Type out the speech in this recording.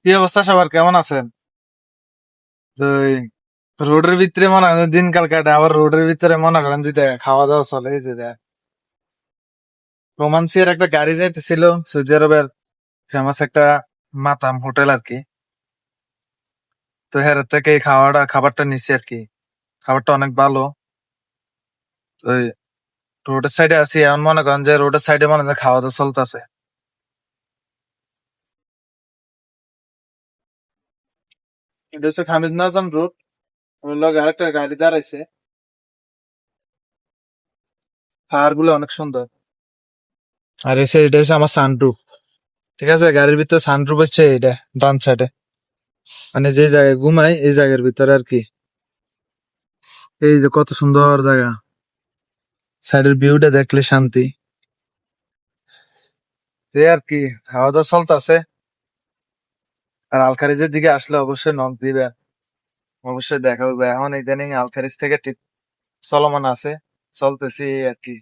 কি অবস্থা সবার, কেমন আছেন? তো এই রোডের ভিতরে মনে করেন দিনকাল কাটে, আবার রোডের ভিতরে মনে করেন যে খাওয়া দাওয়া চলে, এই যে রোমান্সিয়ার একটা গাড়ি যাইতেছিল সৌদি আরবের ফেমাস একটা মাতাম হোটেল আর কি। তো হের থেকে এই খাবারটা নিছি আর কি। খাবারটা অনেক ভালো। তো এই রোডের সাইডে আছি, এমন মনে করেন যে রোডের সাইডে মনে হয় খাওয়া দাওয়া চলতেছে। এটা হচ্ছে খামিজ নাজান রোড। ওর লগে আরেকটা গাড়ি দাঁড়াইছে। পাহাড় গুলো অনেক সুন্দর। আর এসে এটা হচ্ছে আমার সানরুফ। ঠিক আছে, গাড়ির ভিতরে সানরুফ হচ্ছে এটা, ডান সাইডে। মানে যে জায়গায় ঘুমাই এই জায়গার ভিতরে আর কি। এই যে কত সুন্দর জায়গা, সাইডের ভিউটা দেখলে শান্তি। এই আর কি, খাওয়া দাওয়া চলতেছে। আর আলখারিজের দিকে আসলে অবশ্যই নক দিবে, অবশ্যই দেখা হবে। এখন ইদানিং আলখারিজ থেকে ঠিক চলমান আছে, চলতেছি এই আর কি।